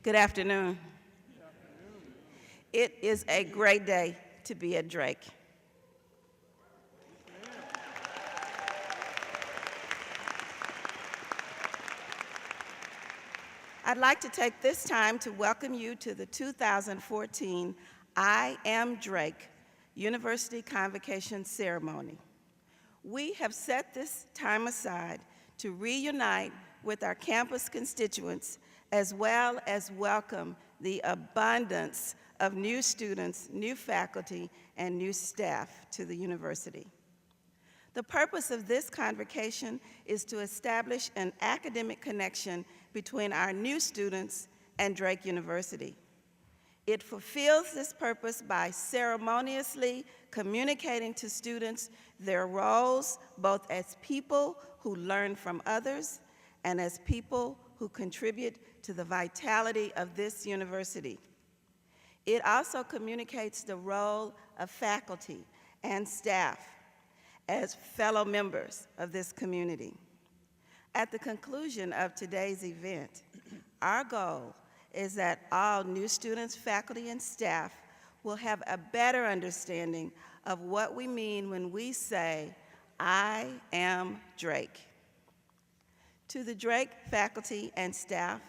Good afternoon. It is a great day to be at Drake. I'd like to take this time to welcome you to the 2014 I Am Drake University Convocation Ceremony. We have set this time aside to reunite with our campus constituents as well as welcome the abundance of new students, new faculty, and new staff to the university. The purpose of this convocation is to establish an academic connection between our new students and Drake University. It fulfills this purpose by ceremoniously communicating to students their roles both as people who learn from others and as people who contribute to the vitality of this university. It also communicates the role of faculty and staff as fellow members of this community. At the conclusion of today's event, our goal is that all new students, faculty, and staff will have a better understanding of what we mean when we say, I am Drake. To the Drake faculty and staff,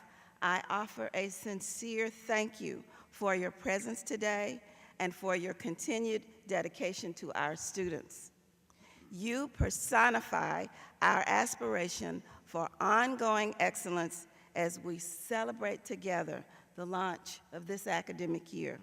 I offer a sincere thank you for your presence today and for your continued dedication to our students. You personify our aspiration for ongoing excellence as we celebrate together the launch of this academic year.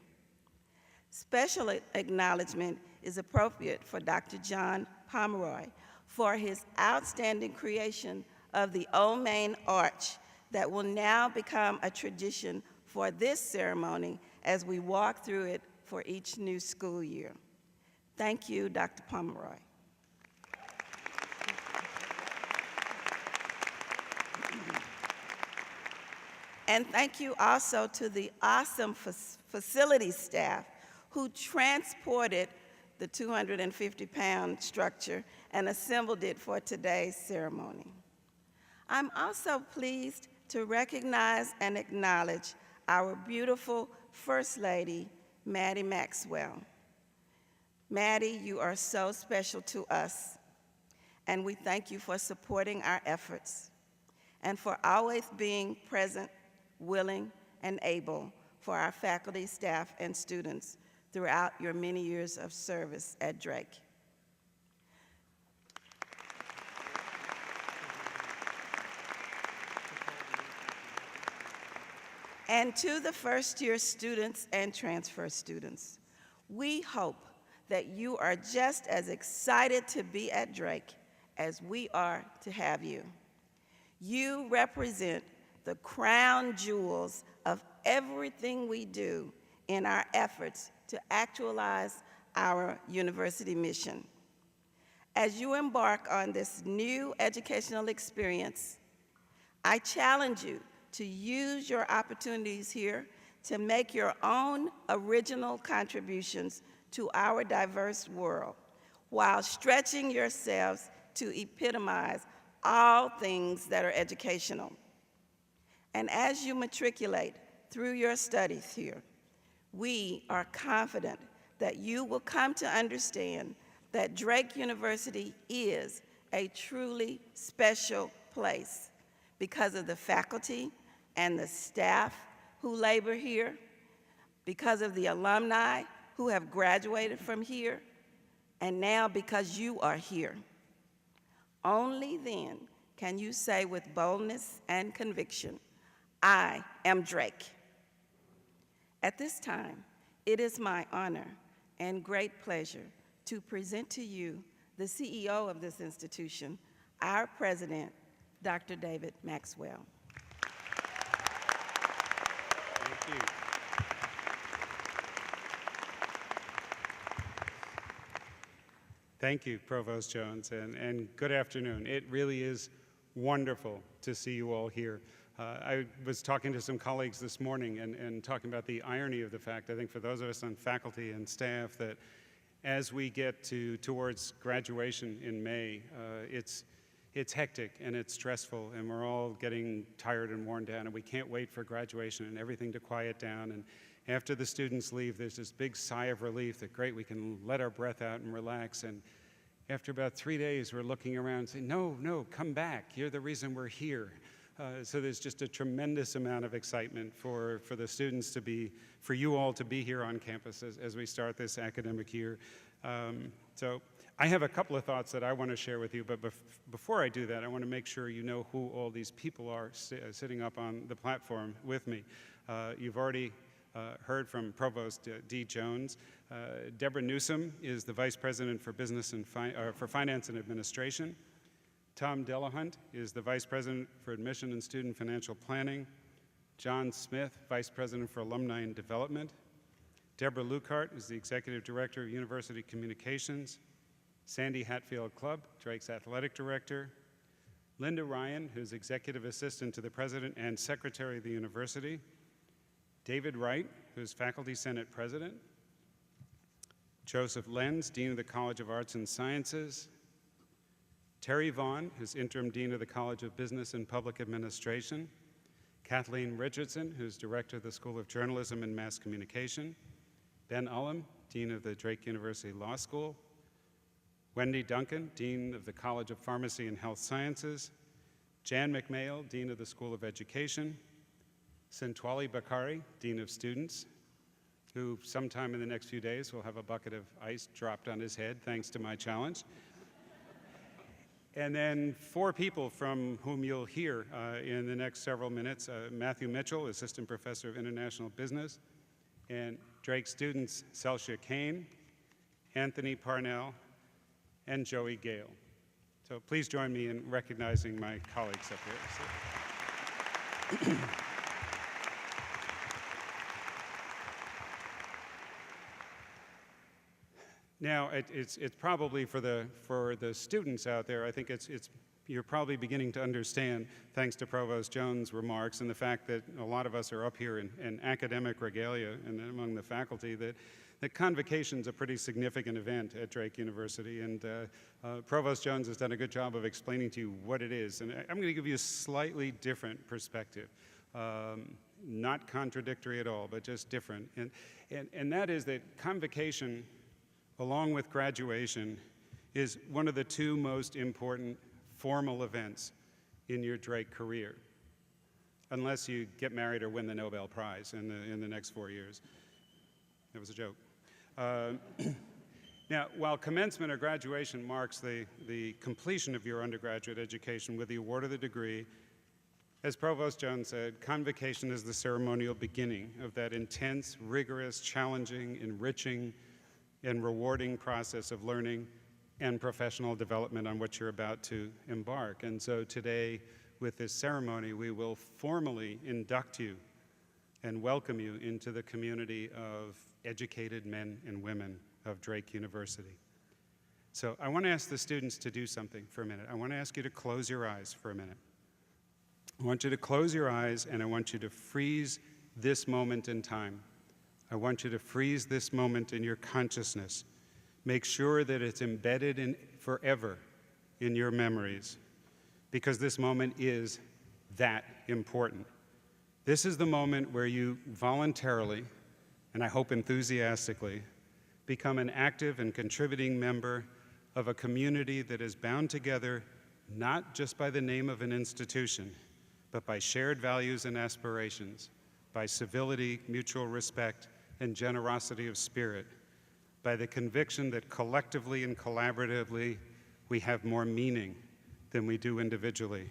Special acknowledgement is appropriate for Dr. John Pomeroy for his outstanding creation of the Old Main Arch that will now become a tradition for this ceremony as we walk through it for each new school year. Thank you, Dr. Pomeroy. And thank you also to the awesome facility staff who transported the 250-pound structure and assembled it for today's ceremony. I'm also pleased to recognize and acknowledge our beautiful First Lady, Maddie Maxwell. Maddie, you are so special to us, and we thank you for supporting our efforts and for always being present, willing, and able for our faculty, staff, and students throughout your many years of service at Drake. And to the first-year students and transfer students, we hope that you are just as excited to be at Drake as we are to have you. You represent the crown jewels of everything we do in our efforts to actualize our university mission. As you embark on this new educational experience, I challenge you to use your opportunities here to make your own original contributions to our diverse world while stretching yourselves to epitomize all things that are educational. And as you matriculate through your studies here, we are confident that you will come to understand that Drake University is a truly special place because of the faculty and the staff who labor here, because of the alumni who have graduated from here, and now because you are here. Only then can you say with boldness and conviction, I am Drake. At this time, it is my honor and great pleasure to present to you the CEO of this institution, our president, Dr. David Maxwell. Thank you. Thank you, Provost Jones, and good afternoon. It really is wonderful to see you all here. I was talking to some colleagues this morning and talking about the irony of the fact, I think for those of us on faculty and staff, that as we get towards graduation in May, it's it's hectic and it's stressful, and we're all getting tired and worn down, and we can't wait for graduation and everything to quiet down. And after the students leave, there's this big sigh of relief that, great, we can let our breath out and relax. And after about 3 days, we're looking around and saying, no, come back. You're the reason we're here. So there's just a tremendous amount of excitement for the students to be, for you all to be here on campus as we start this academic year. So I have a couple of thoughts that I want to share with you, but before I do that, I want to make sure you know who all these people are sitting up on the platform with me. You've already heard from Provost D. Jones. Deborah Newsom is the Vice President for for Finance and Administration. Tom Delahunt is the Vice President for Admission and Student Financial Planning. John Smith, Vice President for Alumni and Development. Deborah Lukart is the Executive Director of University Communications. Sandy Hatfield Clubb, Drake's Athletic Director. Linda Ryan, who's Executive Assistant to the President and Secretary of the University. David Wright, who's Faculty Senate President. Joseph Lenz, Dean of the College of Arts and Sciences. Terry Vaughn, who's Interim Dean of the College of Business and Public Administration. Kathleen Richardson, who's Director of the School of Journalism and Mass Communication. Ben Ullum, Dean of the Drake University Law School. Wendy Duncan, Dean of the College of Pharmacy and Health Sciences. Jan McMail, Dean of the School of Education. Sintwali Bakari, Dean of Students, who sometime in the next few days will have a bucket of ice dropped on his head thanks to my challenge. And then 4 people from whom you'll hear in the next several minutes. Matthew Mitchell, Assistant Professor of International Business, and Drake students Selchia Cain, Anthony Pawnell, and Joey Gale. So please join me in recognizing my colleagues up here. Now, it's probably for the students out there, I think you're probably beginning to understand, thanks to Provost Jones' remarks and the fact that a lot of us are up here in academic regalia and among the faculty, that Convocation is a pretty significant event at Drake University, and Provost Jones has done a good job of explaining to you what it is. And I'm going to give you a slightly different perspective. Not contradictory at all, but just different. And that is that Convocation, along with graduation, is one of the 2 most important formal events in your Drake career, unless you get married or win the Nobel Prize in the next 4 years. That was a joke. Now, while commencement or graduation marks the completion of your undergraduate education with the award of the degree, as Provost Jones said, Convocation is the ceremonial beginning of that intense, rigorous, challenging, enriching, and rewarding process of learning and professional development on which you're about to embark. And so today, with this ceremony, we will formally induct you and welcome you into the community of educated men and women of Drake University. So I want to ask the students to do something for a minute. I want to ask you to close your eyes for a minute. I want you to close your eyes, and I want you to freeze this moment in time. I want you to freeze this moment in your consciousness. Make sure that it's embedded in forever in your memories, because this moment is that important. This is the moment where you voluntarily, and I hope enthusiastically, become an active and contributing member of a community that is bound together not just by the name of an institution, but by shared values and aspirations, by civility, mutual respect, and generosity of spirit, by the conviction that collectively and collaboratively we have more meaning than we do individually.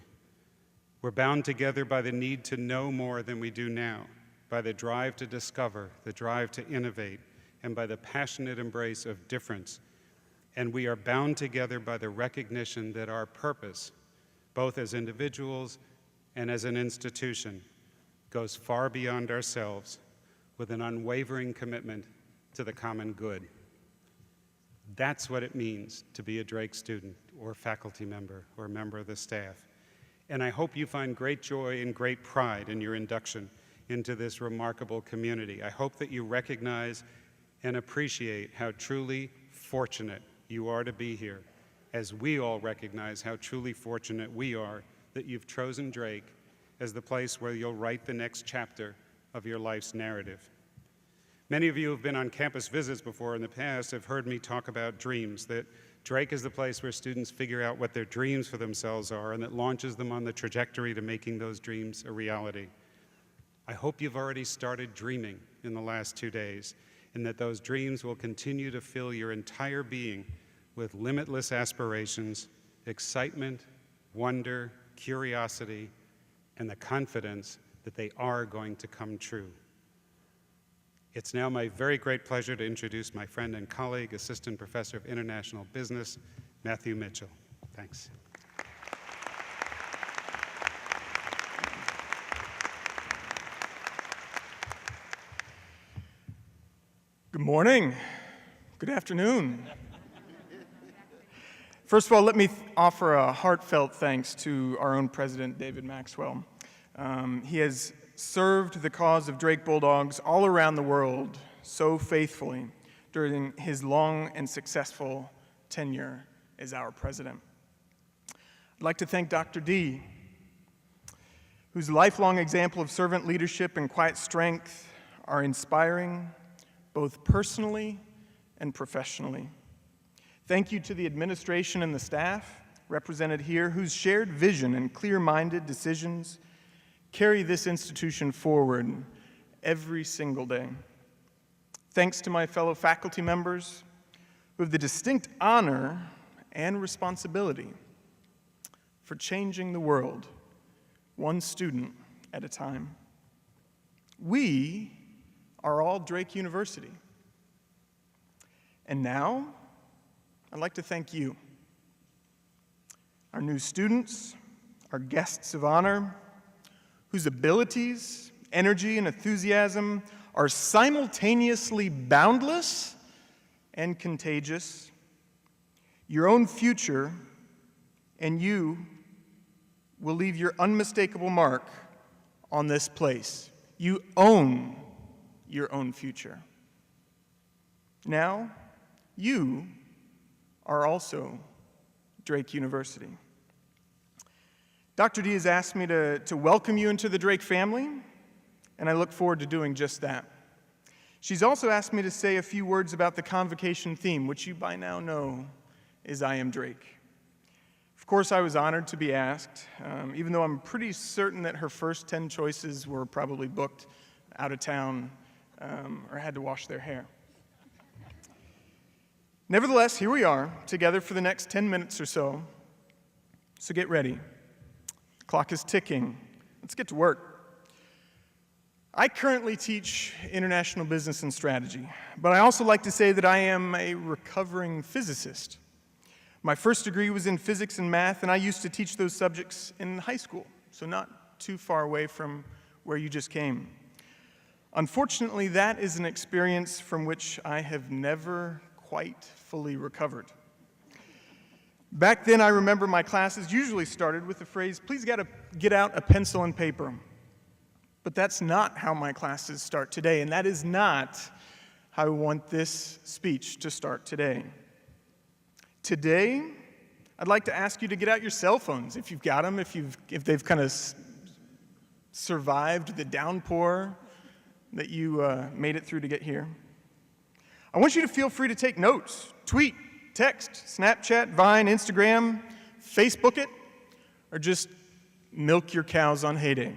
We're bound together by the need to know more than we do now, by the drive to discover, the drive to innovate, and by the passionate embrace of difference. And we are bound together by the recognition that our purpose, both as individuals and as an institution, goes far beyond ourselves, with an unwavering commitment to the common good. That's what it means to be a Drake student or faculty member or member of the staff. And I hope you find great joy and great pride in your induction into this remarkable community. I hope that you recognize and appreciate how truly fortunate you are to be here, as we all recognize how truly fortunate we are that you've chosen Drake as the place where you'll write the next chapter of your life's narrative. Many of you who have been on campus visits before in the past have heard me talk about dreams, that Drake is the place where students figure out what their dreams for themselves are and that launches them on the trajectory to making those dreams a reality. I hope you've already started dreaming in the last 2 days, and that those dreams will continue to fill your entire being with limitless aspirations, excitement, wonder, curiosity, and the confidence that they are going to come true. It's now my very great pleasure to introduce my friend and colleague, Assistant Professor of International Business, Matthew Mitchell. Thanks. Good morning. Good afternoon. First of all, let me offer a heartfelt thanks to our own president, David Maxwell. He has served the cause of Drake Bulldogs all around the world so faithfully during his long and successful tenure as our president. I'd like to thank Dr. D, whose lifelong example of servant leadership and quiet strength are inspiring, both personally and professionally. Thank you to the administration and the staff represented here, whose shared vision and clear-minded decisions carry this institution forward every single day. Thanks to my fellow faculty members who have the distinct honor and responsibility for changing the world one student at a time. We are all Drake University. And now, I'd like to thank you, our new students, our guests of honor, whose abilities, energy, and enthusiasm are simultaneously boundless and contagious. Your own future and you will leave your unmistakable mark on this place. You own your own future. Now, you are also Drake University. Dr. D has asked me to welcome you into the Drake family, and I look forward to doing just that. She's also asked me to say a few words about the convocation theme, which you by now know is I Am Drake. Of course, I was honored to be asked, even though I'm pretty certain that her first 10 choices were probably booked out of town or had to wash their hair. Nevertheless, here we are, together for the next 10 minutes or so. So get ready. The clock is ticking. Let's get to work. I currently teach international business and strategy, but I also like to say that I am a recovering physicist. My first degree was in physics and math, and I used to teach those subjects in high school, so not too far away from where you just came. Unfortunately, that is an experience from which I have never quite fully recovered. Back then, I remember my classes usually started with the phrase, "Please get out a pencil and paper." But that's not how my classes start today, and that is not how I want this speech to start today. Today, I'd like to ask you to get out your cell phones, if you've got them, if they've kind of survived the downpour that you made it through to get here. I want you to feel free to take notes, tweet, text, Snapchat, Vine, Instagram, Facebook it, or just milk your cows on heyday.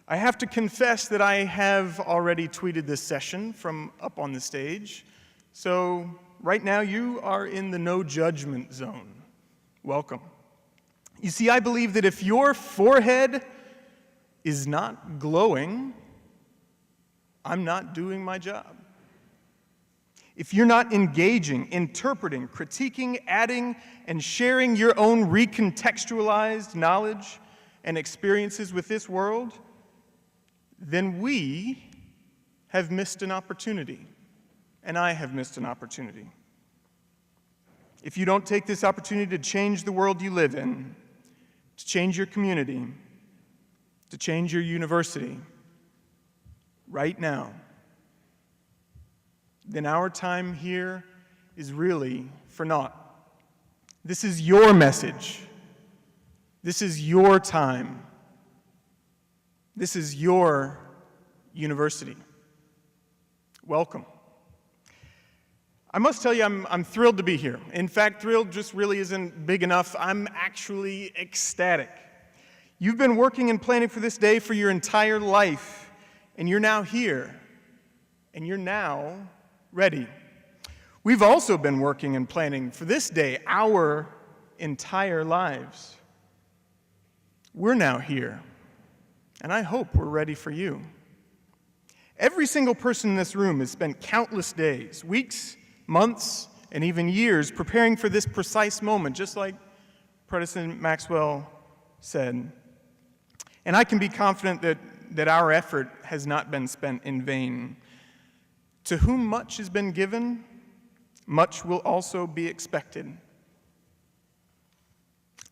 I have to confess that I have already tweeted this session from up on the stage, so right now you are in the no judgment zone. Welcome. You see, I believe that if your forehead is not glowing, I'm not doing my job. If you're not engaging, interpreting, critiquing, adding, and sharing your own recontextualized knowledge and experiences with this world, then we have missed an opportunity, and I have missed an opportunity. If you don't take this opportunity to change the world you live in, to change your community, to change your university, right now, then our time here is really for naught. This is your message. This is your time. This is your university. Welcome. I must tell you, I'm thrilled to be here. In fact, thrilled just really isn't big enough. I'm actually ecstatic. You've been working and planning for this day for your entire life, and you're now here, and you're now ready. We've also been working and planning for this day our entire lives. We're now here, and I hope we're ready for you. Every single person in this room has spent countless days, weeks, months, and even years preparing for this precise moment, just like President Maxwell said. And I can be confident that our effort has not been spent in vain. To whom much has been given, much will also be expected.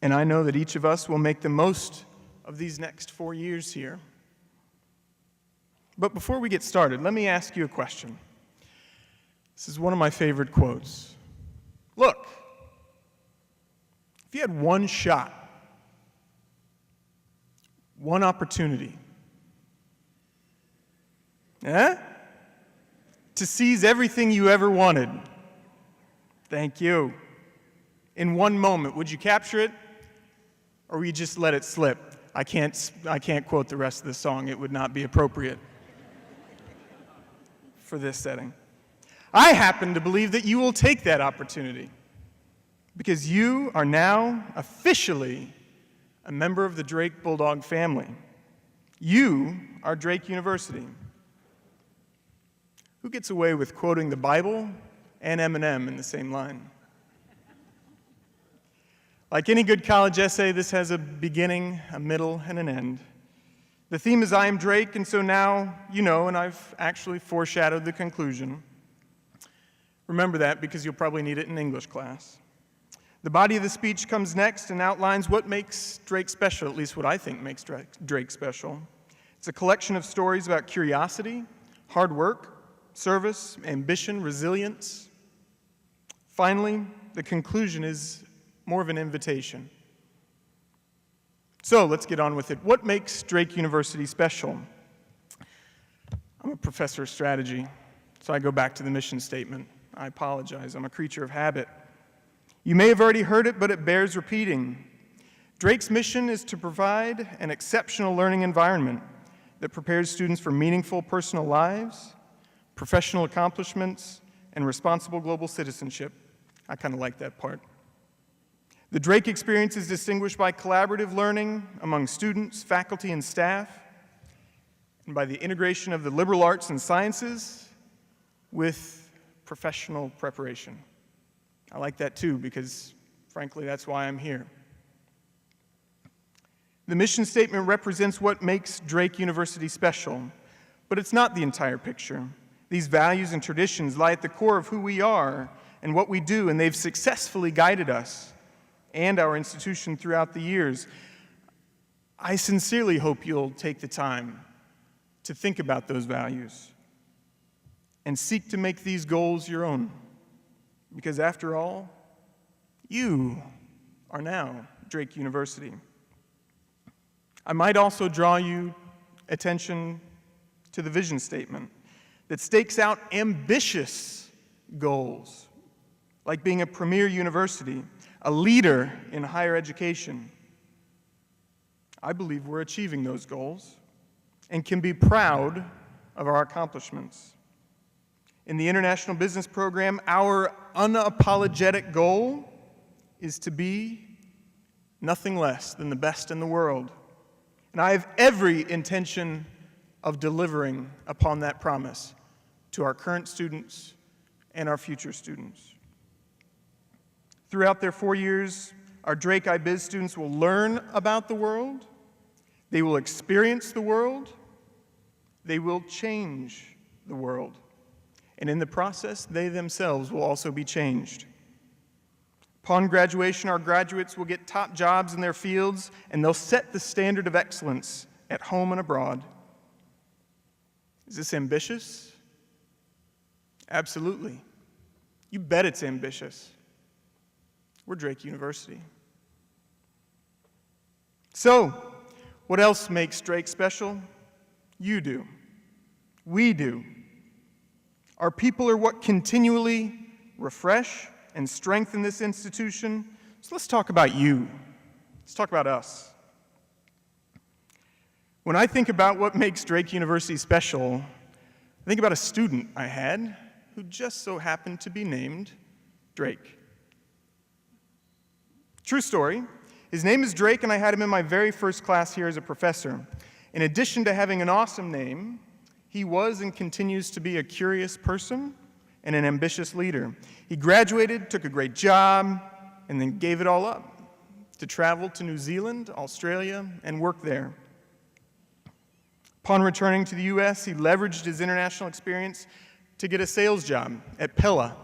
And I know that each of us will make the most of these next 4 years here. But before we get started, let me ask you a question. This is one of my favorite quotes. Look, if you had one shot, one opportunity, to seize everything you ever wanted, thank you, in one moment, would you capture it, or would you just let it slip? I can't quote the rest of the song. It would not be appropriate for this setting. I happen to believe that you will take that opportunity because you are now officially a member of the Drake Bulldog family. You are Drake University. Who gets away with quoting the Bible and Eminem in the same line? Like any good college essay, this has a beginning, a middle, and an end. The theme is I am Drake, and so now you know, and I've actually foreshadowed the conclusion. Remember that because you'll probably need it in English class. The body of the speech comes next and outlines what makes Drake special, at least what I think makes Drake special. It's a collection of stories about curiosity, hard work, service, ambition, resilience. Finally, the conclusion is more of an invitation. So let's get on with it. What makes Drake University special? I'm a professor of strategy, so I go back to the mission statement. I apologize. I'm a creature of habit. You may have already heard it, but it bears repeating. Drake's mission is to provide an exceptional learning environment that prepares students for meaningful personal lives, professional accomplishments, and responsible global citizenship. I kind of like that part. The Drake experience is distinguished by collaborative learning among students, faculty, and staff, and by the integration of the liberal arts and sciences with professional preparation. I like that too because, frankly, that's why I'm here. The mission statement represents what makes Drake University special, but it's not the entire picture. These values and traditions lie at the core of who we are and what we do, and they've successfully guided us and our institution throughout the years. I sincerely hope you'll take the time to think about those values and seek to make these goals your own. Because after all, you are now Drake University. I might also draw you attention to the vision statement that stakes out ambitious goals, like being a premier university, a leader in higher education. I believe we're achieving those goals and can be proud of our accomplishments. In the International Business Program, our unapologetic goal is to be nothing less than the best in the world. And I have every intention of delivering upon that promise to our current students and our future students. Throughout their 4 years, our Drake IBiz students will learn about the world, they will experience the world, they will change the world. And in the process, they themselves will also be changed. Upon graduation, our graduates will get top jobs in their fields, and they'll set the standard of excellence at home and abroad. Is this ambitious? Absolutely. You bet it's ambitious. We're Drake University. So, what else makes Drake special? You do. We do. Our people are what continually refresh and strengthen this institution. So let's talk about you. Let's talk about us. When I think about what makes Drake University special, I think about a student I had who just so happened to be named Drake. True story. His name is Drake, and I had him in my very first class here as a professor. In addition to having an awesome name, he was and continues to be a curious person and an ambitious leader. He graduated, took a great job, and then gave it all up to travel to New Zealand, Australia, and work there. Upon returning to the U.S., he leveraged his international experience to get a sales job at Pella,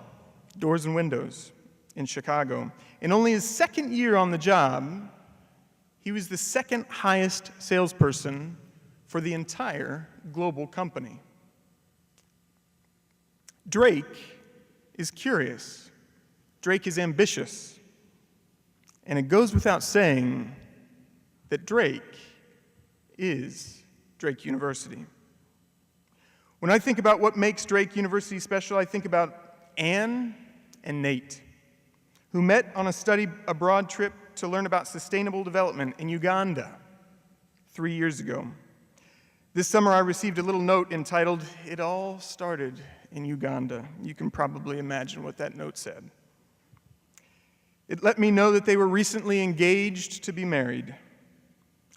Doors and Windows, in Chicago. In only his second year on the job, he was the second highest salesperson for the entire global company. Drake is curious. Drake is ambitious. And it goes without saying that Drake is Drake University. When I think about what makes Drake University special, I think about Anne and Nate, who met on a study abroad trip to learn about sustainable development in Uganda 3 years ago. This summer, I received a little note entitled, "It All Started in Uganda." You can probably imagine what that note said. It let me know that they were recently engaged to be married.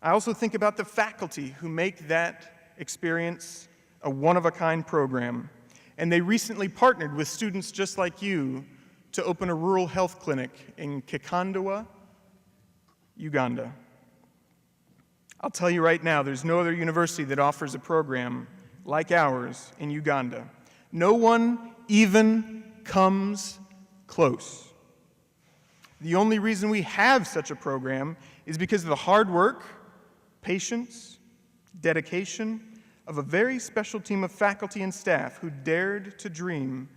I also think about the faculty who make that experience a one-of-a-kind program, and they recently partnered with students just like you to open a rural health clinic in Kikandawa, Uganda. I'll tell you right now, there's no other university that offers a program like ours in Uganda. No one even comes close. The only reason we have such a program is because of the hard work, patience, dedication of a very special team of faculty and staff who dared to dream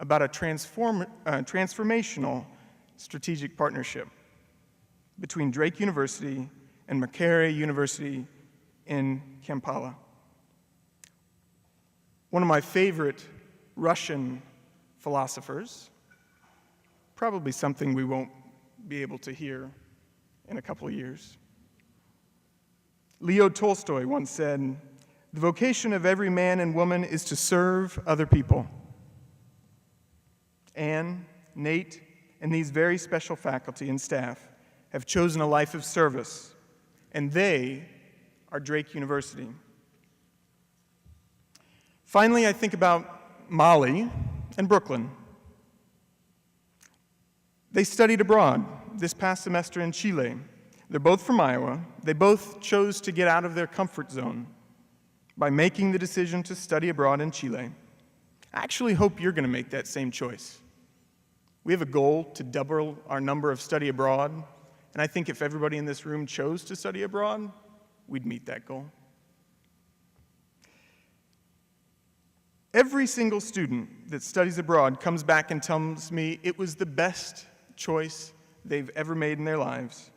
about a transformational strategic partnership between Drake University and Makerere University in Kampala. One of my favorite Russian philosophers, probably something we won't be able to hear in a couple of years. Leo Tolstoy once said, "The vocation of every man and woman is to serve other people." Anne, Nate, and these very special faculty and staff have chosen a life of service, and they are Drake University. Finally, I think about Molly and Brooklyn. They studied abroad this past semester in Chile. They're both from Iowa. They both chose to get out of their comfort zone by making the decision to study abroad in Chile. I actually hope you're going to make that same choice. We have a goal to double our number of study abroad, and I think if everybody in this room chose to study abroad, we'd meet that goal. Every single student that studies abroad comes back and tells me it was the best choice they've ever made in their lives.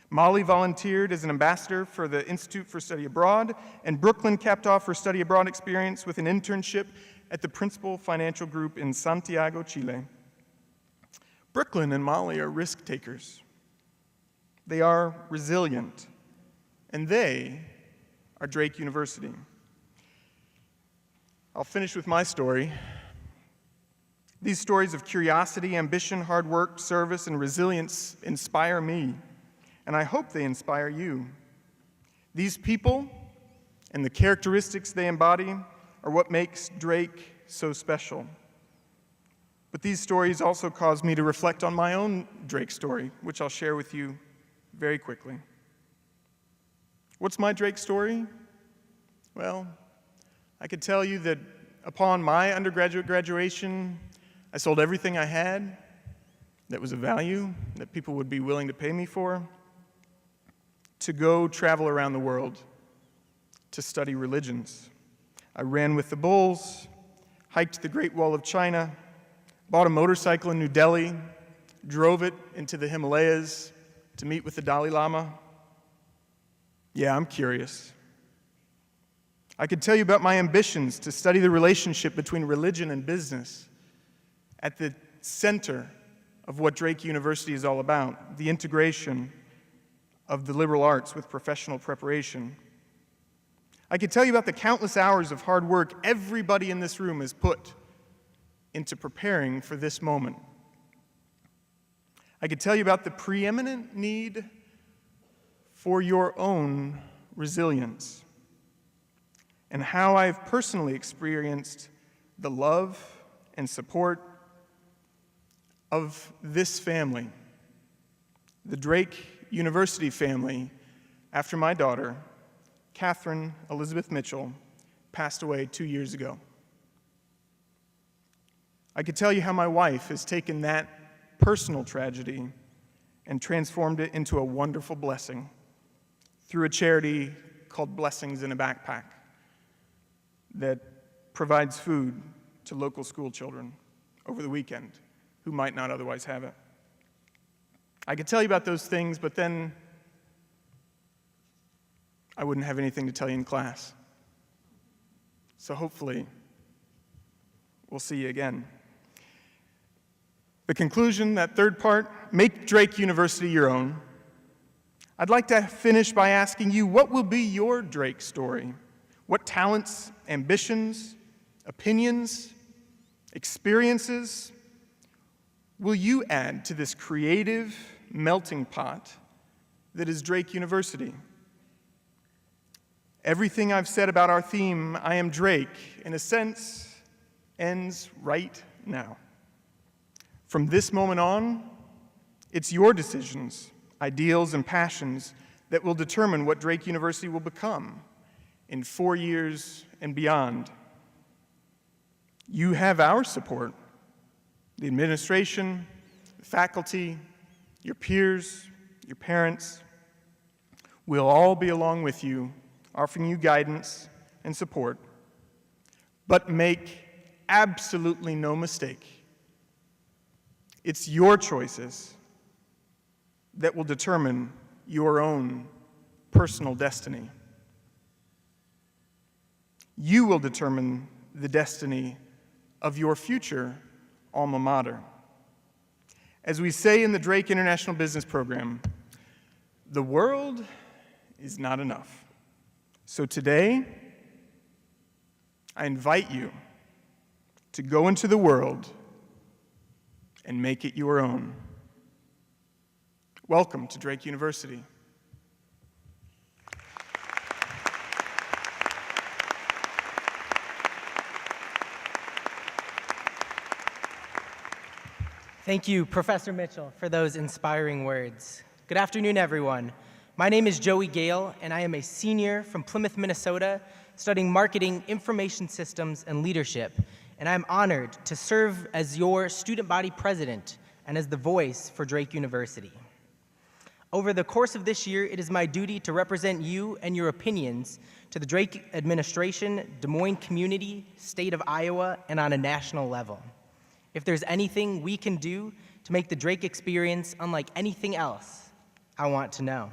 Molly volunteered as an ambassador for the Institute for Study Abroad, and Brooklyn capped off her study abroad experience with an internship at the Principal Financial Group in Santiago, Chile. Brooklyn and Molly are risk takers. They are resilient, and they are Drake University. I'll finish with my story. These stories of curiosity, ambition, hard work, service, and resilience inspire me, and I hope they inspire you. These people and the characteristics they embody are what makes Drake so special. But these stories also cause me to reflect on my own Drake story, which I'll share with you very quickly. What's my Drake story? Well, I could tell you that upon my undergraduate graduation, I sold everything I had that was of value, that people would be willing to pay me for, to go travel around the world, to study religions. I ran with the bulls, hiked the Great Wall of China, bought a motorcycle in New Delhi, drove it into the Himalayas to meet with the Dalai Lama? Yeah, I'm curious. I could tell you about my ambitions to study the relationship between religion and business at the center of what Drake University is all about, the integration of the liberal arts with professional preparation. I could tell you about the countless hours of hard work everybody in this room has put into preparing for this moment. I could tell you about the preeminent need for your own resilience and how I've personally experienced the love and support of this family, the Drake University family, after my daughter, Catherine Elizabeth Mitchell, passed away 2 years ago. I could tell you how my wife has taken that personal tragedy and transformed it into a wonderful blessing through a charity called Blessings in a Backpack that provides food to local school children over the weekend who might not otherwise have it. I could tell you about those things, but then I wouldn't have anything to tell you in class. So hopefully, we'll see you again. The conclusion, that third part, make Drake University your own. I'd like to finish by asking you, what will be your Drake story? What talents, ambitions, opinions, experiences will you add to this creative melting pot that is Drake University? Everything I've said about our theme, I Am Drake, in a sense, ends right now. From this moment on, it's your decisions, ideals, and passions that will determine what Drake University will become in 4 years and beyond. You have our support, the administration, the faculty, your peers, your parents. We'll all be along with you, offering you guidance and support. But make absolutely no mistake, it's your choices that will determine your own personal destiny. You will determine the destiny of your future alma mater. As we say in the Drake International Business Program, the world is not enough. So today, I invite you to go into the world and make it your own. Welcome to Drake University. Thank you, Professor Mitchell, for those inspiring words. Good afternoon, everyone. My name is Joey Gale, and I am a senior from Plymouth, Minnesota, studying marketing, information systems, and leadership. And I'm honored to serve as your student body president and as the voice for Drake University. Over the course of this year, it is my duty to represent you and your opinions to the Drake administration, Des Moines community, state of Iowa, and on a national level. If there's anything we can do to make the Drake experience unlike anything else, I want to know.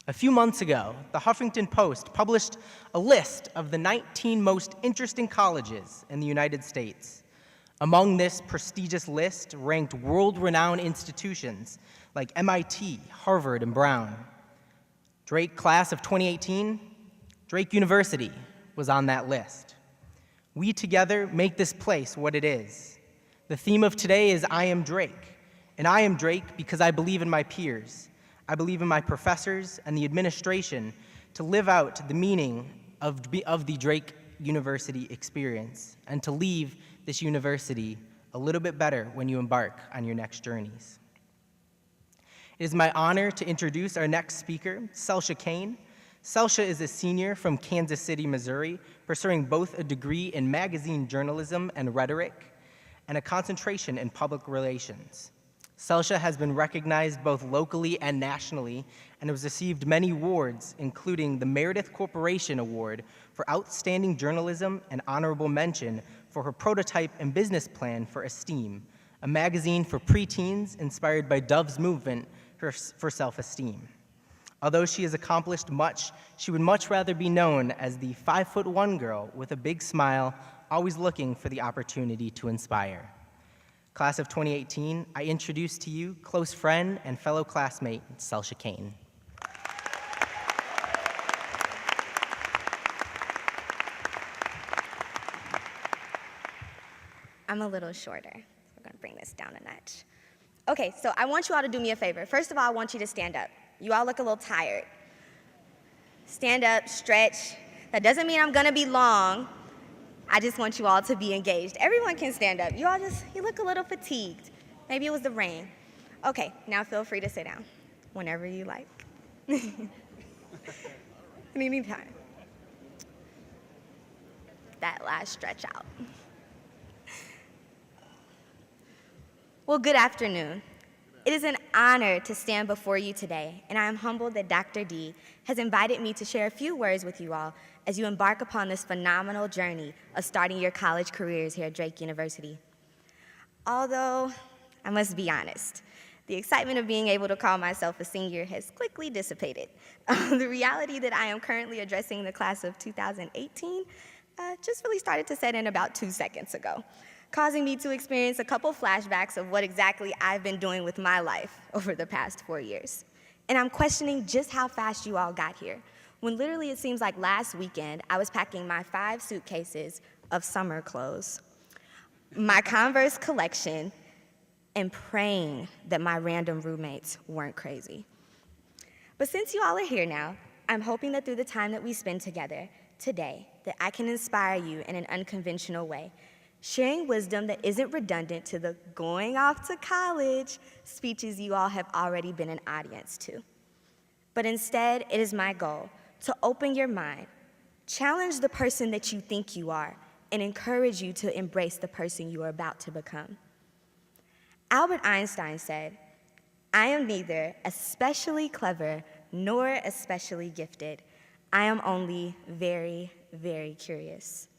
A few months ago, the Huffington Post published a list of the 19 most interesting colleges in the United States. Among this prestigious list ranked world-renowned institutions like MIT, Harvard, and Brown. Drake class of 2018, Drake University was on that list. We together make this place what it is. The theme of today is I Am Drake, and I am Drake because I believe in my peers. I believe in my professors and the administration to live out the meaning of the Drake University experience and to leave this university a little bit better when you embark on your next journeys. It is my honor to introduce our next speaker, Selchia Cain. Selchia is a senior from Kansas City, Missouri, pursuing both a degree in magazine journalism and rhetoric and a concentration in public relations. Selchia has been recognized both locally and nationally and has received many awards, including the Meredith Corporation Award for Outstanding Journalism and honorable mention for her prototype and business plan for Esteem, a magazine for preteens inspired by Dove's movement for self-esteem. Although she has accomplished much, she would much rather be known as the 5'1" girl with a big smile, always looking for the opportunity to inspire. Class of 2018, I introduce to you close friend and fellow classmate, Selchia Cain. I'm a little shorter. We're gonna bring this down a notch. Okay, so I want you all to do me a favor. First of all, I want you to stand up. You all look a little tired. Stand up, stretch. That doesn't mean I'm gonna be long. I just want you all to be engaged. Everyone can stand up. You look a little fatigued. Maybe it was the rain. Okay, now feel free to sit down whenever you like. Anytime. That last stretch out. Well, good afternoon. It is an honor to stand before you today, and I am humbled that Dr. D has invited me to share a few words with you all as you embark upon this phenomenal journey of starting your college careers here at Drake University. Although, I must be honest, the excitement of being able to call myself a senior has quickly dissipated. The reality that I am currently addressing the class of 2018 just really started to set in about 2 seconds ago, causing me to experience a couple flashbacks of what exactly I've been doing with my life over the past 4 years. And I'm questioning just how fast you all got here, when literally it seems like last weekend I was packing my 5 suitcases of summer clothes, my Converse collection, and praying that my random roommates weren't crazy. But since you all are here now, I'm hoping that through the time that we spend together today, that I can inspire you in an unconventional way, sharing wisdom that isn't redundant to the going off to college speeches you all have already been an audience to. But instead, it is my goal to open your mind, challenge the person that you think you are, and encourage you to embrace the person you are about to become. Albert Einstein said, "I am neither especially clever nor especially gifted. I am only very, very curious."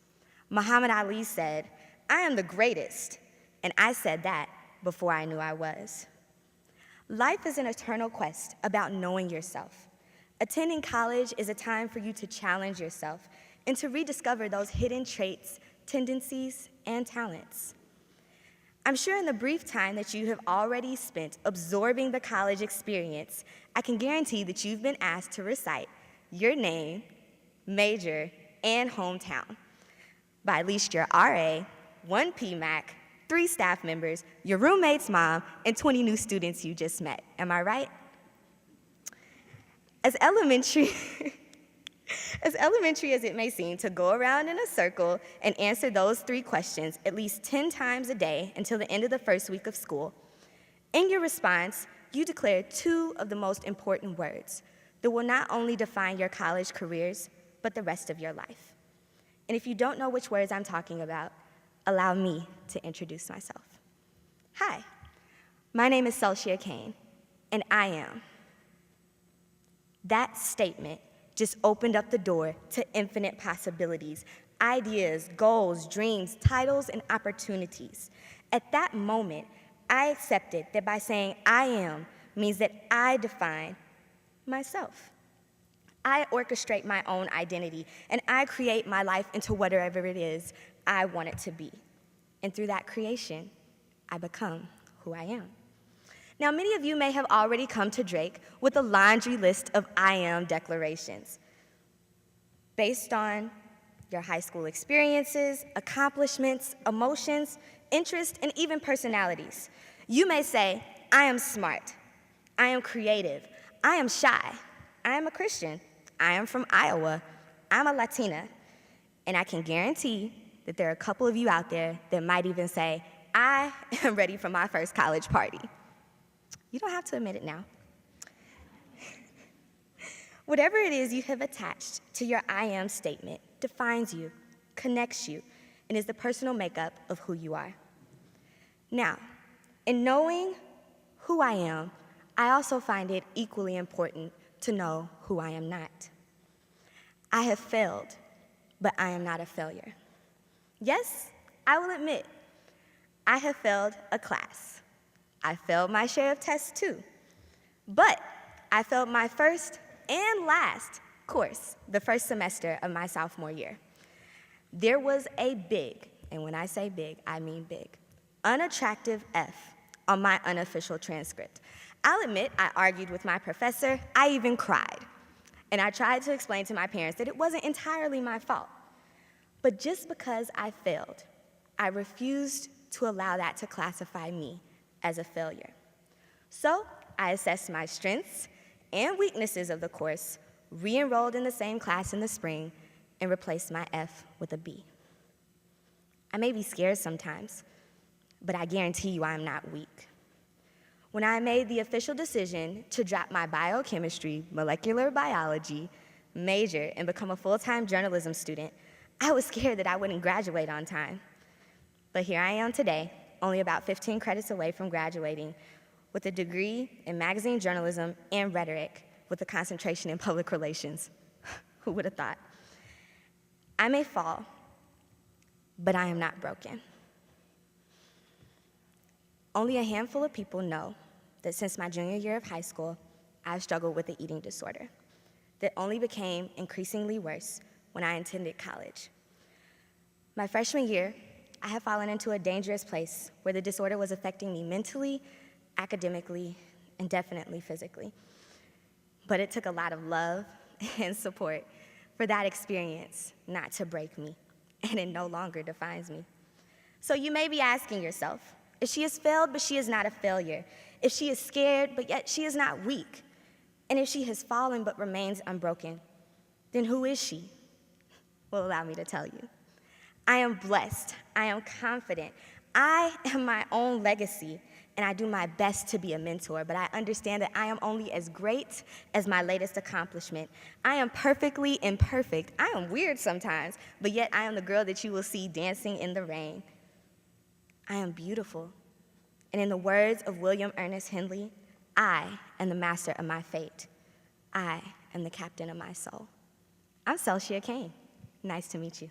Muhammad Ali said, "I am the greatest," and I said that before I knew I was. Life is an eternal quest about knowing yourself. Attending college is a time for you to challenge yourself and to rediscover those hidden traits, tendencies, and talents. I'm sure in the brief time that you have already spent absorbing the college experience, I can guarantee that you've been asked to recite your name, major, and hometown by at least your RA, 1 PMAC, 3 staff members, your roommate's mom, and 20 new students you just met. Am I right? As elementary as it may seem to go around in a circle and answer those 3 questions at least 10 times a day until the end of the first week of school, in your response, you declare 2 of the most important words that will not only define your college careers, but the rest of your life. And if you don't know which words I'm talking about, allow me to introduce myself. Hi, my name is Selchia Cain, and I am. That statement just opened up the door to infinite possibilities, ideas, goals, dreams, titles, and opportunities. At that moment, I accepted that by saying I am means that I define myself. I orchestrate my own identity, and I create my life into whatever it is I want it to be. And through that creation, I become who I am. Now, many of you may have already come to Drake with a laundry list of I am declarations based on your high school experiences, accomplishments, emotions, interests, and even personalities. You may say, I am smart, I am creative, I am shy, I am a Christian, I am from Iowa, I'm a Latina, and I can guarantee that there are a couple of you out there that might even say, I am ready for my first college party. You don't have to admit it now. Whatever it is you have attached to your I am statement defines you, connects you, and is the personal makeup of who you are. Now, in knowing who I am, I also find it equally important to know who I am not. I have failed, but I am not a failure. Yes, I will admit, I have failed a class. I failed my share of tests too. But I failed my first and last course the first semester of my sophomore year. There was a big, and when I say big, I mean big, unattractive F on my unofficial transcript. I'll admit I argued with my professor, I even cried. And I tried to explain to my parents that it wasn't entirely my fault. But just because I failed, I refused to allow that to classify me as a failure. So I assessed my strengths and weaknesses of the course, re-enrolled in the same class in the spring, and replaced my F with a B. I may be scared sometimes, but I guarantee you I'm not weak. When I made the official decision to drop my biochemistry, molecular biology major and become a full-time journalism student, I was scared that I wouldn't graduate on time. But here I am today, only about 15 credits away from graduating, with a degree in magazine journalism and rhetoric with a concentration in public relations. Who would have thought? I may fall, but I am not broken. Only a handful of people know that since my junior year of high school, I've struggled with an eating disorder that only became increasingly worse when I attended college. My freshman year, I had fallen into a dangerous place where the disorder was affecting me mentally, academically, and definitely physically. But it took a lot of love and support for that experience not to break me, and it no longer defines me. So you may be asking yourself, if she has failed, but she is not a failure, if she is scared, but yet she is not weak, and if she has fallen but remains unbroken, then who is she? Well, allow me to tell you. I am blessed, I am confident, I am my own legacy, and I do my best to be a mentor, but I understand that I am only as great as my latest accomplishment. I am perfectly imperfect. I am weird sometimes, but yet I am the girl that you will see dancing in the rain. I am beautiful, and in the words of William Ernest Henley, I am the master of my fate. I am the captain of my soul. I'm Selchia Cain. Nice to meet you.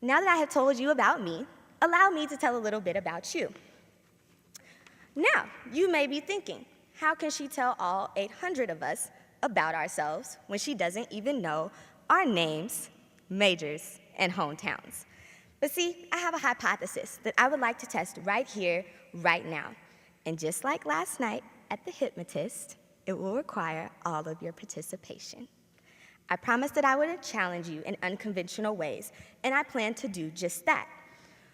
Now that I have told you about me, allow me to tell a little bit about you. Now, you may be thinking, how can she tell all 800 of us about ourselves when she doesn't even know our names, majors, and hometowns? But see, I have a hypothesis that I would like to test right here, right now. And just like last night at the hypnotist, it will require all of your participation. I promised that I would challenge you in unconventional ways, and I plan to do just that.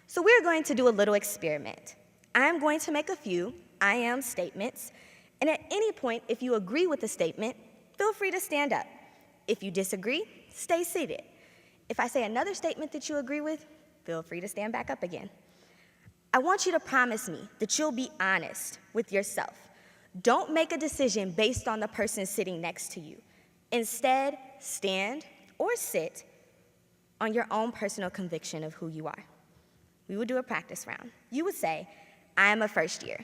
So we're going to do a little experiment. I'm going to make a few I am statements, and at any point, if you agree with the statement, feel free to stand up. If you disagree, stay seated. If I say another statement that you agree with, feel free to stand back up again. I want you to promise me that you'll be honest with yourself. Don't make a decision based on the person sitting next to you. Instead, stand or sit on your own personal conviction of who you are. We will do a practice round. You would say, I am a first year.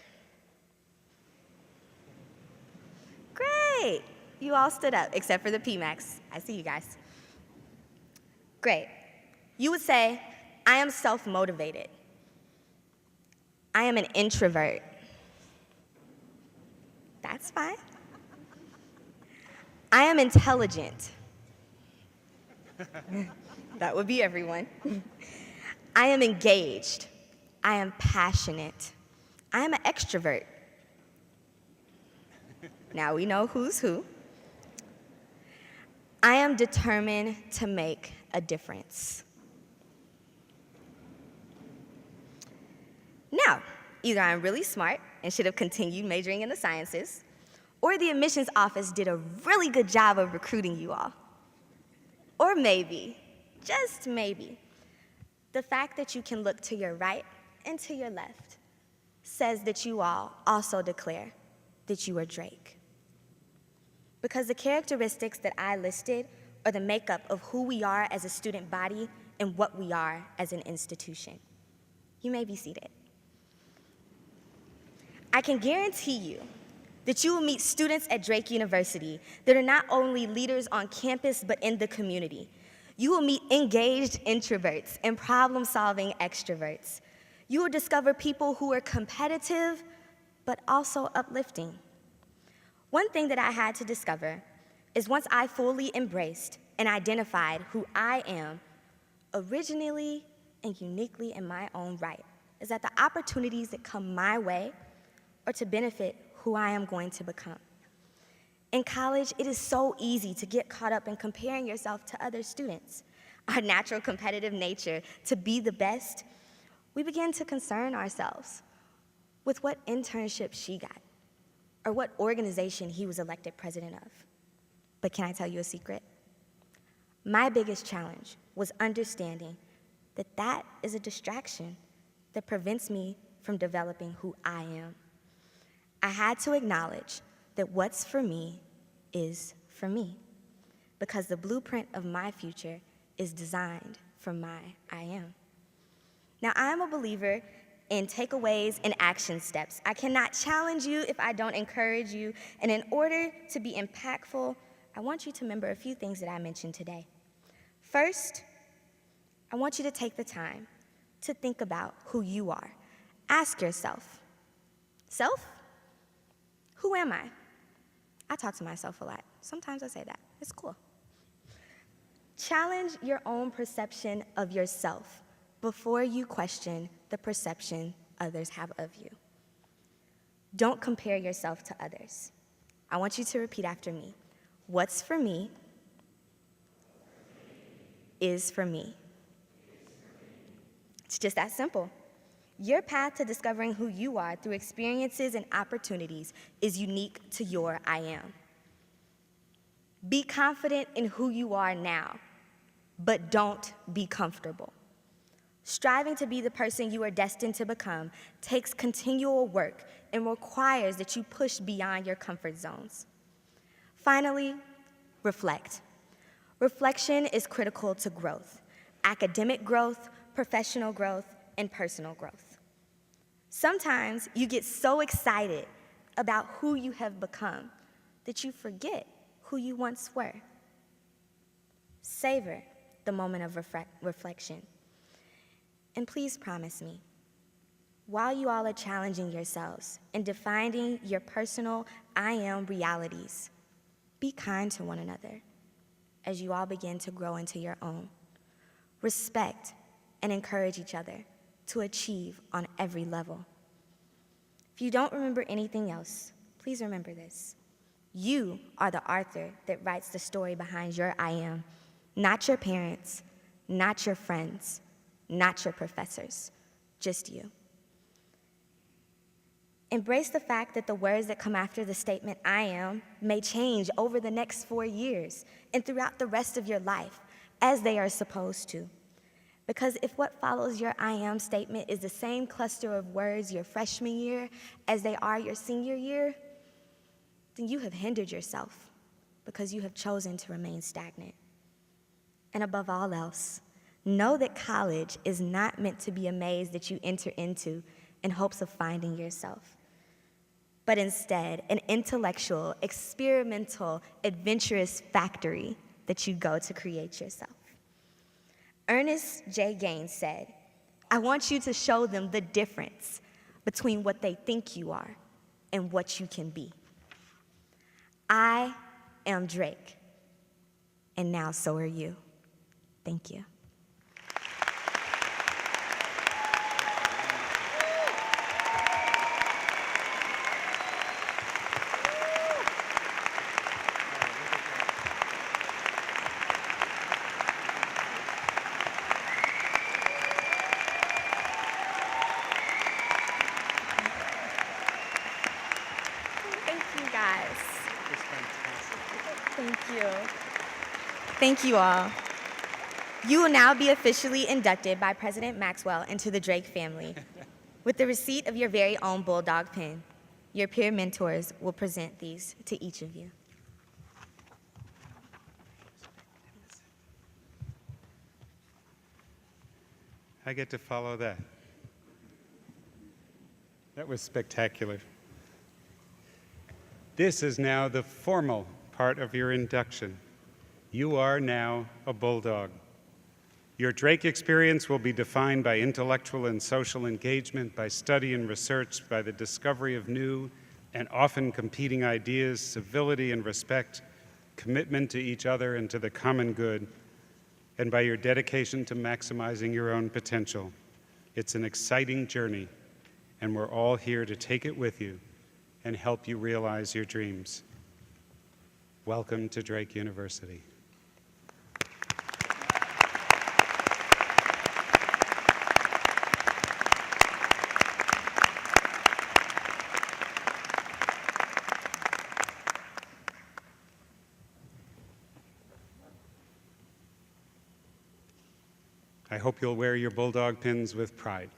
Great. You all stood up, except for the PMAX. I see you guys. Great. You would say, I am self-motivated. I am an introvert. That's fine. I am intelligent. That would be everyone. I am engaged. I am passionate. I am an extrovert. Now we know who's who. I am determined to make a difference. Now, either I'm really smart and should have continued majoring in the sciences, or the admissions office did a really good job of recruiting you all. Or maybe, just maybe, the fact that you can look to your right and to your left says that you all also declare that you are Drake. Because the characteristics that I listed are the makeup of who we are as a student body and what we are as an institution. You may be seated. I can guarantee you that you will meet students at Drake University that are not only leaders on campus, but in the community. You will meet engaged introverts and problem-solving extroverts. You will discover people who are competitive, but also uplifting. One thing that I had to discover is once I fully embraced and identified who I am, originally and uniquely in my own right, is that the opportunities that come my way are to benefit who I am going to become. In college, it is so easy to get caught up in comparing yourself to other students. Our natural competitive nature to be the best, we begin to concern ourselves with what internship she got or what organization he was elected president of. But can I tell you a secret? My biggest challenge was understanding that that is a distraction that prevents me from developing who I am. I had to acknowledge that what's for me is for me, because the blueprint of my future is designed for my I am. Now, I am a believer in takeaways and action steps. I cannot challenge you if I don't encourage you, and in order to be impactful, I want you to remember a few things that I mentioned today. First, I want you to take the time to think about who you are. Ask yourself, self? Who am I? I talk to myself a lot. Sometimes I say that. It's cool. Challenge your own perception of yourself before you question the perception others have of you. Don't compare yourself to others. I want you to repeat after me. What's for me is for me. It's just that simple. Your path to discovering who you are through experiences and opportunities is unique to your I am. Be confident in who you are now, but don't be comfortable. Striving to be the person you are destined to become takes continual work and requires that you push beyond your comfort zones. Finally, reflect. Reflection is critical to growth, academic growth, professional growth, and personal growth. Sometimes you get so excited about who you have become that you forget who you once were. Savor the moment of reflection. And please promise me, while you all are challenging yourselves and defining your personal I am realities, be kind to one another as you all begin to grow into your own. Respect and encourage each other to achieve on every level. If you don't remember anything else, please remember this. You are the author that writes the story behind your I am, not your parents, not your friends, not your professors, just you. Embrace the fact that the words that come after the statement I am may change over the next 4 years and throughout the rest of your life, as they are supposed to. Because if what follows your I am statement is the same cluster of words your freshman year as they are your senior year, then you have hindered yourself because you have chosen to remain stagnant. And above all else, know that college is not meant to be a maze that you enter into in hopes of finding yourself, but instead an intellectual, experimental, adventurous factory that you go to create yourself. Ernest J. Gaines said, I want you to show them the difference between what they think you are and what you can be. I am Drake, and now so are you. Thank you. Thank you all. You will now be officially inducted by President Maxwell into the Drake family with the receipt of your very own Bulldog pin. Your peer mentors will present these to each of you. I get to follow that. That was spectacular. This is now the formal part of your induction. You are now a Bulldog. Your Drake experience will be defined by intellectual and social engagement, by study and research, by the discovery of new and often competing ideas, civility and respect, commitment to each other and to the common good, and by your dedication to maximizing your own potential. It's an exciting journey, and we're all here to take it with you and help you realize your dreams. Welcome to Drake University. I hope you'll wear your bulldog pins with pride.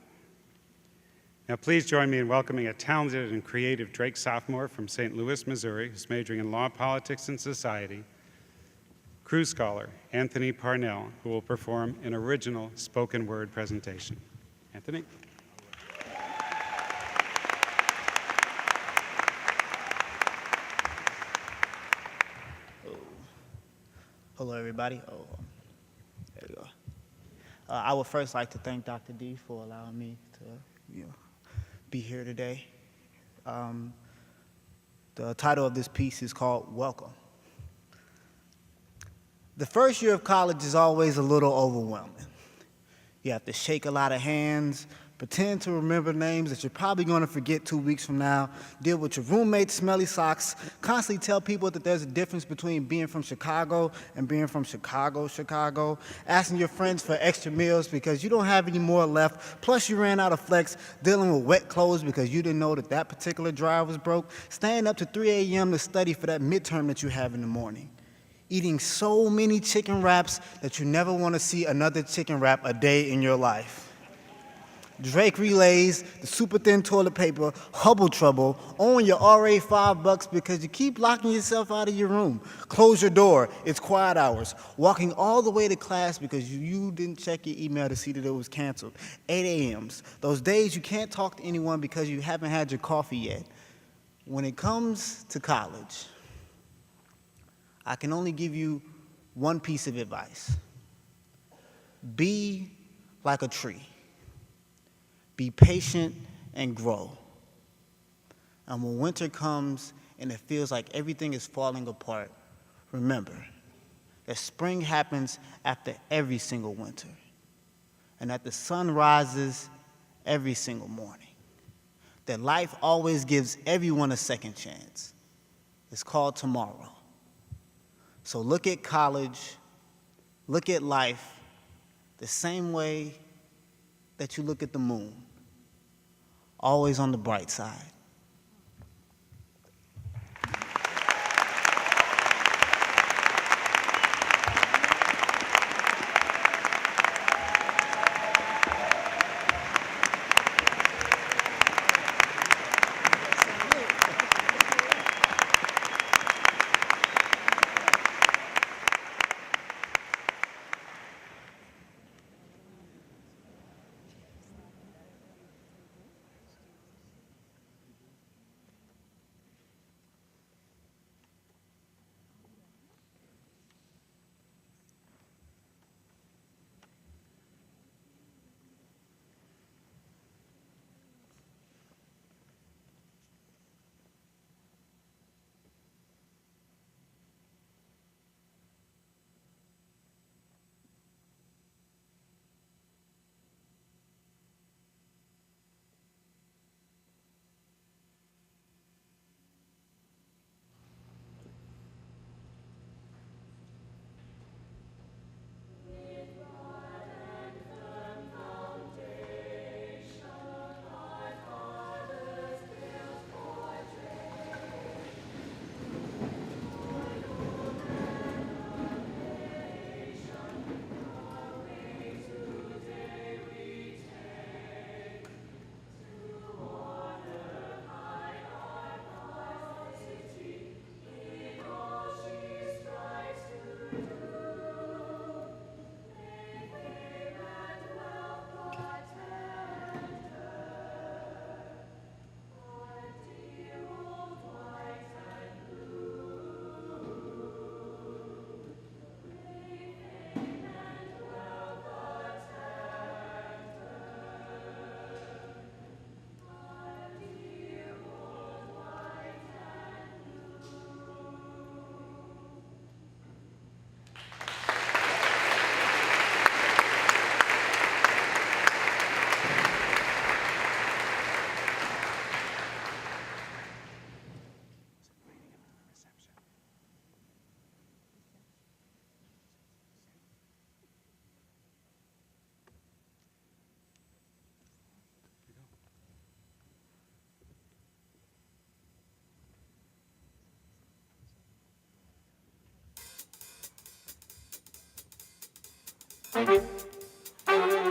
Now please join me in welcoming a talented and creative Drake sophomore from St. Louis, Missouri, who's majoring in law, politics, and society, Crew Scholar Anthony Pawnell, who will perform an original spoken word presentation. Anthony? Hello, everybody. There we go. I would first like to thank Dr. D for allowing me to, be here today. The title of this piece is called Welcome. The first year of college is always a little overwhelming. You have to shake a lot of hands, pretend to remember names that you're probably going to forget 2 weeks from now, deal with your roommate's smelly socks, constantly tell people that there's a difference between being from Chicago and being from Chicago, asking your friends for extra meals because you don't have any more left, plus you ran out of flex, dealing with wet clothes because you didn't know that that particular dryer was broke, staying up to 3 a.m. to study for that midterm that you have in the morning, eating so many chicken wraps that you never want to see another chicken wrap a day in your life. Drake relays, the super thin toilet paper, Hubble trouble, owing your RA $5 because you keep locking yourself out of your room. Close your door, it's quiet hours. Walking all the way to class because you didn't check your email to see that it was canceled. 8 a.m.s, those days you can't talk to anyone because you haven't had your coffee yet. When it comes to college, I can only give you one piece of advice. Be like a tree. Be patient and grow. And when winter comes and it feels like everything is falling apart, remember that spring happens after every single winter, and that the sun rises every single morning, that life always gives everyone a second chance. It's called tomorrow. So look at college, look at life the same way that you look at the moon. Always on the bright side. Thank you.